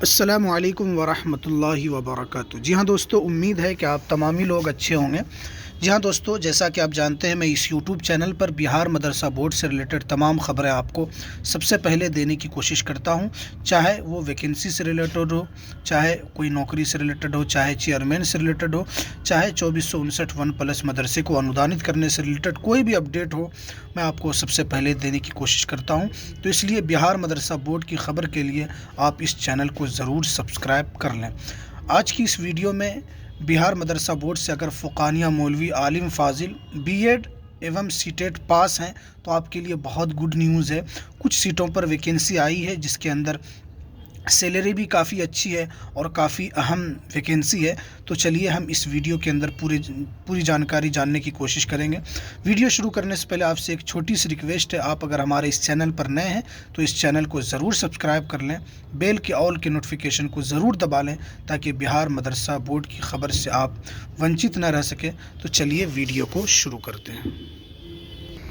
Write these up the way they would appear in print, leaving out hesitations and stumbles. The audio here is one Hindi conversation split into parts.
अस्सलामुअलैकुम वरहमतुल्लाहि वबरकातुहू। जी हाँ दोस्तों, उम्मीद है कि आप तमामी लोग अच्छे होंगे। जी हाँ दोस्तों, जैसा कि आप जानते हैं, मैं इस यूट्यूब चैनल पर बिहार मदरसा बोर्ड से रिलेटेड तमाम ख़बरें आपको सबसे पहले देने की कोशिश करता हूँ। चाहे वो वैकेंसी से रिलेटेड हो, चाहे कोई नौकरी से रिलेटेड हो, चाहे चेयरमैन से रिलेटेड हो, चाहे 2459 वन प्लस मदरसे को अनुदानित करने से रिलेटेड कोई भी अपडेट हो, मैं आपको सबसे पहले देने की कोशिश करता हूँ। तो इसलिए बिहार मदरसा बोर्ड की ख़बर के लिए आप इस चैनल को ज़रूर सब्सक्राइब कर लें। आज की इस वीडियो में बिहार मदरसा बोर्ड से अगर फ़ुक़ानिया मौलवी आलिम फ़ाज़िल बीएड एवं सीटेट पास हैं तो आपके लिए बहुत गुड न्यूज़ है। कुछ सीटों पर वैकेंसी आई है जिसके अंदर सैलरी भी काफ़ी अच्छी है और काफ़ी अहम वैकेंसी है। तो चलिए हम इस वीडियो के अंदर पूरी जानकारी जानने की कोशिश करेंगे। वीडियो शुरू करने से पहले आपसे एक छोटी सी रिक्वेस्ट है, आप अगर हमारे इस चैनल पर नए हैं तो इस चैनल को ज़रूर सब्सक्राइब कर लें, बेल के ऑल के नोटिफिकेशन को ज़रूर दबा लें ताकि बिहार मदरसा बोर्ड की ख़बर से आप वंचित न रह सकें। तो चलिए वीडियो को शुरू करते हैं।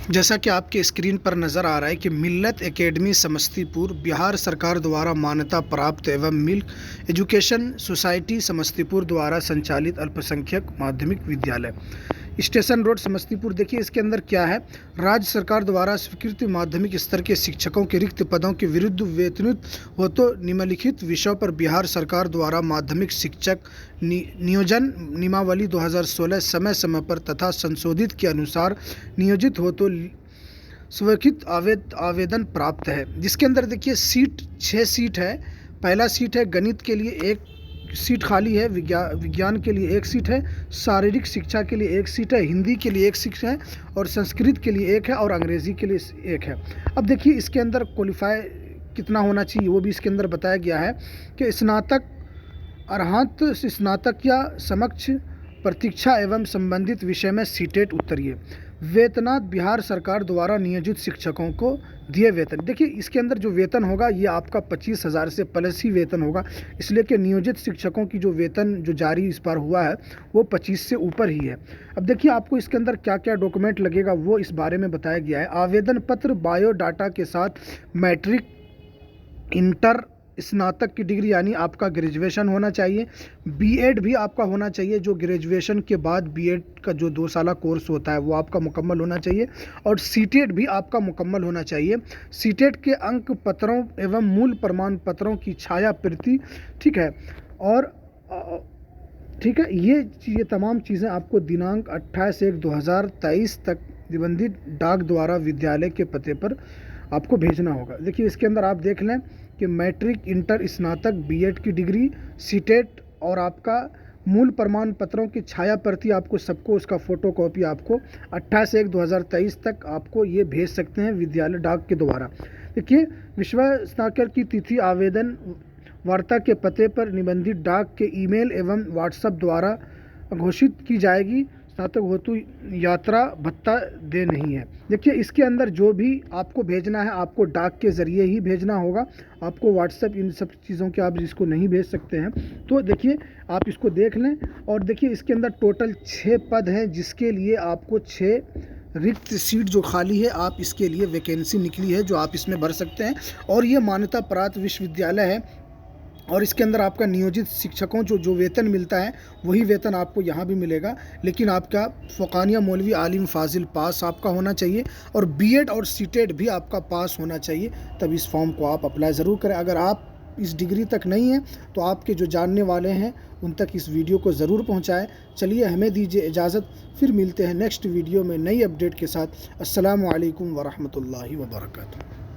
जैसा कि आपके स्क्रीन पर नज़र आ रहा है कि मिल्लत एकेडमी समस्तीपुर बिहार सरकार द्वारा मान्यता प्राप्त एवं मिल्क एजुकेशन सोसाइटी समस्तीपुर द्वारा संचालित अल्पसंख्यक माध्यमिक विद्यालय स्टेशन रोड समस्तीपुर। देखिए इसके अंदर क्या है, राज्य सरकार द्वारा स्वीकृत माध्यमिक स्तर के शिक्षकों के रिक्त पदों के विरुद्ध वेतनित हो तो निम्नलिखित विषयों पर बिहार सरकार द्वारा माध्यमिक शिक्षक नियोजन नियमावली 2016 समय समय पर तथा संशोधित के अनुसार नियोजित हो तो स्वीकृत आवेदन प्राप्त है। जिसके अंदर देखिए 6 सीट है। पहला सीट है गणित के लिए, एक सीट खाली है, विज्ञान के लिए एक सीट है, शारीरिक शिक्षा के लिए एक सीट है, हिंदी के लिए एक सीट है और संस्कृत के लिए एक है और अंग्रेज़ी के लिए एक है। अब देखिए इसके अंदर क्वालिफाई कितना होना चाहिए वो भी इसके अंदर बताया गया है कि स्नातक अर्हत स्नातक या समक्ष प्रतीक्षा एवं संबंधित विषय में सीटेट उत्तरीय वेतनात् बिहार सरकार द्वारा नियोजित शिक्षकों को दिए वेतन। देखिए इसके अंदर जो वेतन होगा ये आपका 25,000 से प्लस ही वेतन होगा, इसलिए कि नियोजित शिक्षकों की जो वेतन जो जारी इस बार हुआ है वो 25 से ऊपर ही है। अब देखिए आपको इसके अंदर क्या क्या डॉक्यूमेंट लगेगा वो इस बारे में बताया गया है। आवेदन पत्र बायोडाटा के साथ मैट्रिक, इंटर, स्नातक की डिग्री यानी आपका ग्रेजुएशन होना चाहिए, बीएड भी आपका होना चाहिए, जो ग्रेजुएशन के बाद बीएड का जो 2 साल कोर्स होता है वो आपका मुकम्मल होना चाहिए और सीटेट भी आपका मुकम्मल होना चाहिए। सीटेट के अंक पत्रों एवं मूल प्रमाण पत्रों की छाया प्रति, ठीक है, और ठीक है, ये तमाम चीज़ें आपको दिनांक 28/1/2023 तक निबंधित डाक द्वारा विद्यालय के पते पर आपको भेजना होगा। देखिए इसके अंदर आप देख लें कि मैट्रिक, इंटर, स्नातक, बीएड की डिग्री, सीटेट और आपका मूल प्रमाण पत्रों की छाया प्रति आपको सबको उसका फ़ोटो कॉपी आपको 28/1/2023 तक आपको ये भेज सकते हैं विद्यालय डाक के द्वारा। देखिए विश्वासनाकर की तिथि आवेदन वार्ता के पते पर निबंधित डाक के ईमेल एवं व्हाट्सएप द्वारा घोषित की जाएगी। स्नातक हेतु यात्रा भत्ता दे नहीं है। देखिए इसके अंदर जो भी आपको भेजना है आपको डाक के ज़रिए ही भेजना होगा, आपको व्हाट्सएप इन सब चीज़ों के आप इसको नहीं भेज सकते हैं। तो देखिए आप इसको देख लें और देखिए इसके अंदर टोटल 6 पद हैं जिसके लिए आपको 6 रिक्त सीट जो खाली है आप इसके लिए वैकेंसी निकली है जो आप इसमें भर सकते हैं। और ये मान्यता प्राप्त विश्वविद्यालय है और इसके अंदर आपका नियोजित शिक्षकों जो वेतन मिलता है वही वेतन आपको यहाँ भी मिलेगा, लेकिन आपका फ़ुक़ानिया मौलवी आलिम फ़ाज़िल पास आपका होना चाहिए और बीएड और सीटेट भी आपका पास होना चाहिए, तब इस फॉर्म को आप अप्लाई ज़रूर करें। अगर आप इस डिग्री तक नहीं हैं तो आपके जो जानने वाले हैं उन तक इस वीडियो को ज़रूर पहुँचाएँ। चलिए हमें दीजिए इजाज़त, फिर मिलते हैं नेक्स्ट वीडियो में नई अपडेट के साथ। अस्सलामु अलैकुम वरहमतुल्लाहि वबरकातुहू।